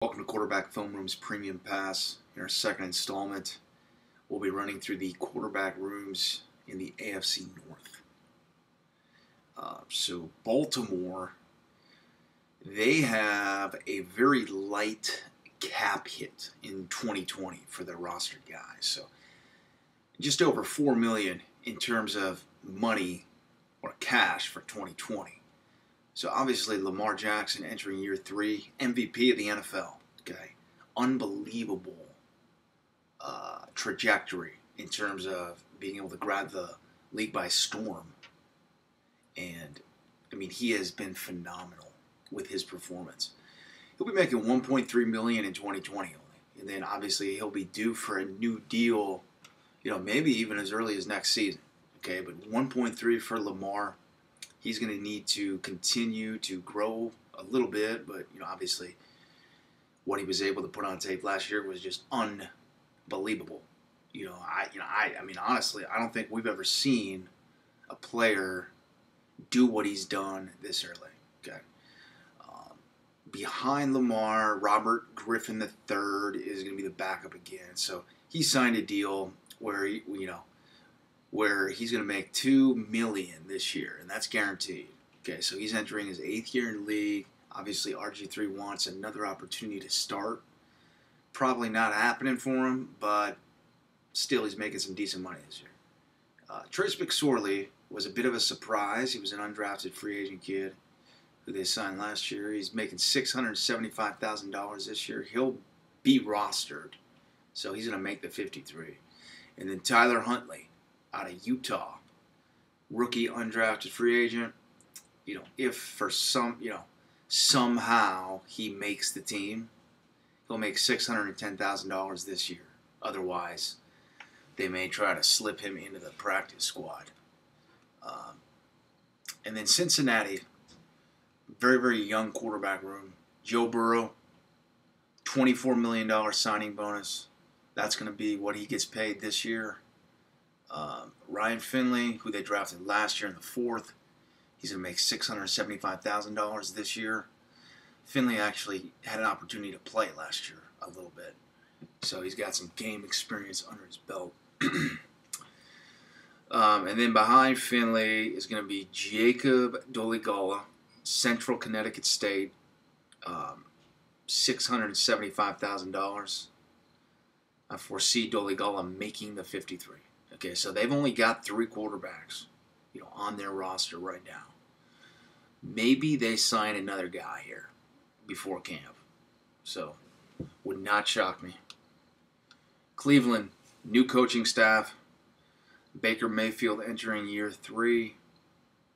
Welcome to Quarterback Film Room's Premium Pass. In our second installment, we'll be running through the quarterback rooms in the AFC North. So Baltimore, they have a very light cap hit in 2020 for their roster guys. So just over $4 million in terms of money or cash for 2020. So obviously Lamar Jackson entering year 3, MVP of the NFL. Okay, unbelievable trajectory in terms of being able to grab the league by storm. And I mean, he has been phenomenal with his performance. He'll be making $1.3 million in 2020 only, and then obviously he'll be due for a new deal. Maybe even as early as next season. Okay, but 1.3 for Lamar. He's going to need to continue to grow a little bit, but obviously what he was able to put on tape last year was just unbelievable. I mean, honestly, I don't think we've ever seen a player do what he's done this early. Okay, behind Lamar, Robert Griffin III is going to be the backup again. So he signed a deal where where he's going to make $2 million this year, and that's guaranteed. Okay, so he's entering his 8th year in the league. Obviously, RG3 wants another opportunity to start. Probably not happening for him, but still, he's making some decent money this year. Trace McSorley was a bit of a surprise. He was an undrafted free agent kid who they signed last year. He's making $675,000 this year. He'll be rostered, so he's going to make the 53. And then Tyler Huntley out of Utah, rookie undrafted free agent. If for somehow he makes the team, he'll make $610,000 this year. Otherwise, they may try to slip him into the practice squad. And then Cincinnati, very, very young quarterback room. Joe Burrow, $24 million signing bonus. That's going to be what he gets paid this year. Ryan Finley, who they drafted last year in the 4th, he's going to make $675,000 this year. Finley actually had an opportunity to play last year a little bit, so he's got some game experience under his belt. And then behind Finley is going to be Jacob Dolegala, Central Connecticut State, $675,000. I foresee Dolegala making the 53. Okay, so they've only got 3 quarterbacks, on their roster right now. Maybe they sign another guy here before camp. So, would not shock me. Cleveland, new coaching staff. Baker Mayfield entering year 3.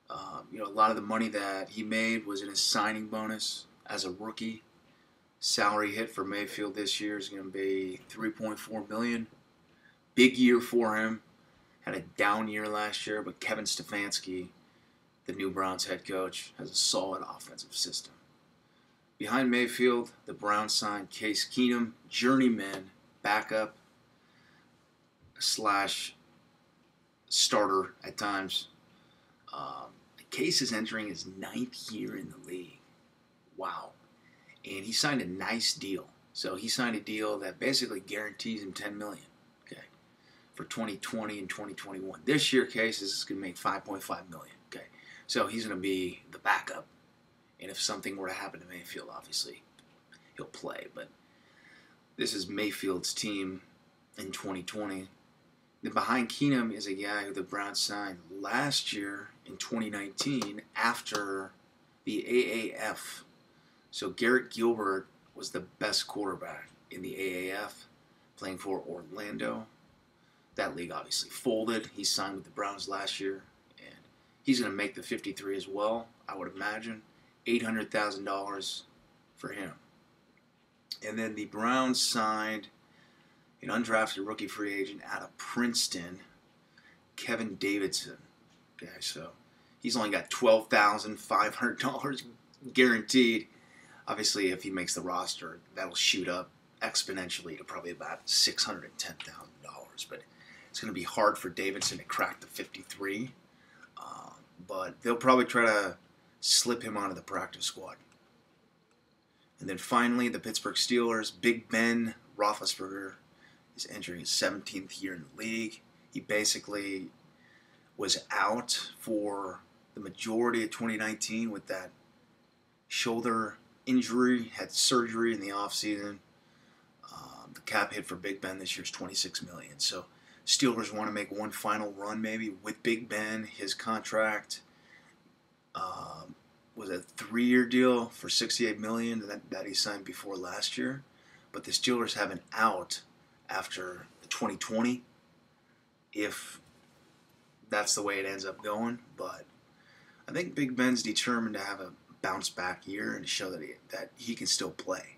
A lot of the money that he made was in his signing bonus as a rookie. Salary hit for Mayfield this year is going to be $3.4 million. Big year for him. Had a down year last year, but Kevin Stefanski, the new Browns head coach, has a solid offensive system. Behind Mayfield, the Browns signed Case Keenum, journeyman, backup / starter at times. Case is entering his 9th year in the league. Wow. And he signed a nice deal. So he signed a deal that basically guarantees him $10 million. For 2020 and 2021. This year, Case is going to make $5.5 million. Okay, so he's going to be the backup, and if something were to happen to Mayfield, obviously he'll play. But this is Mayfield's team in 2020. Then behind Keenum is a guy who the Browns signed last year in 2019 after the AAF. So Garrett Gilbert was the best quarterback in the AAF, playing for Orlando. That league obviously folded. He signed with the Browns last year, and he's going to make the 53 as well, I would imagine. $800,000 for him. And then the Browns signed an undrafted rookie free agent out of Princeton, Kevin Davidson. Okay, so he's only got $12,500 guaranteed. Obviously, if he makes the roster, that'll shoot up exponentially to probably about $610,000. But it's going to be hard for Davidson to crack the 53. But they'll probably try to slip him onto the practice squad. And then finally, the Pittsburgh Steelers, Big Ben Roethlisberger is entering his 17th year in the league. He basically was out for the majority of 2019 with that shoulder injury, had surgery in the offseason. The cap hit for Big Ben this year is $26 million. So Steelers want to make one final run maybe with Big Ben. His contract was a 3-year deal for $68 million that he signed before last year. But the Steelers have an out after 2020 if that's the way it ends up going. But I think Big Ben's determined to have a bounce back year and show that he can still play.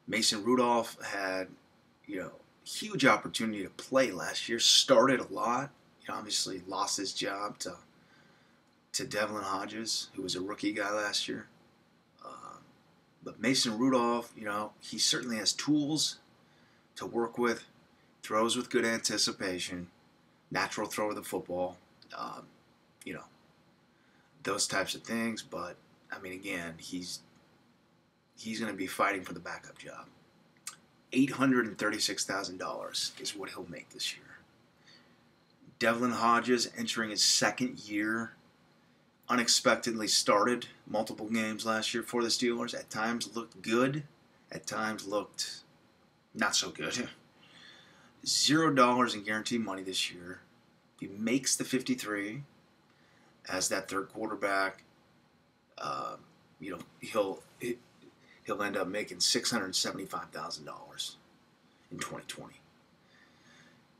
Mason Rudolph had, huge opportunity to play last year. Started a lot. Obviously lost his job to Devlin Hodges, who was a rookie guy last year. But Mason Rudolph, he certainly has tools to work with. Throws with good anticipation. Natural throw of the football. Those types of things. But again, he's going to be fighting for the backup job. $836,000 is what he'll make this year. Devlin Hodges entering his second year, unexpectedly started multiple games last year for the Steelers. At times looked good, at times looked not so good. $0 in guaranteed money this year. He makes the 53 as that third quarterback. He'll end up making $675,000 in 2020.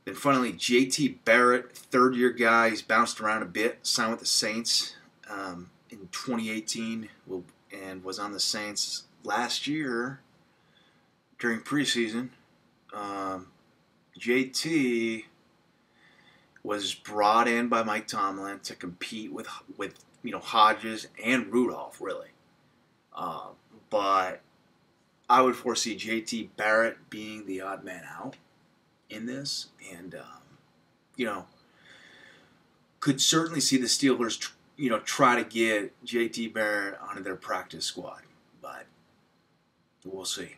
Then finally, J.T. Barrett, third-year guy. He's bounced around a bit. Signed with the Saints in 2018 and was on the Saints last year during preseason. J.T. was brought in by Mike Tomlin to compete with Hodges and Rudolph, really. But I would foresee J.T. Barrett being the odd man out in this. And, could certainly see the Steelers, try to get J.T. Barrett onto their practice squad. But we'll see.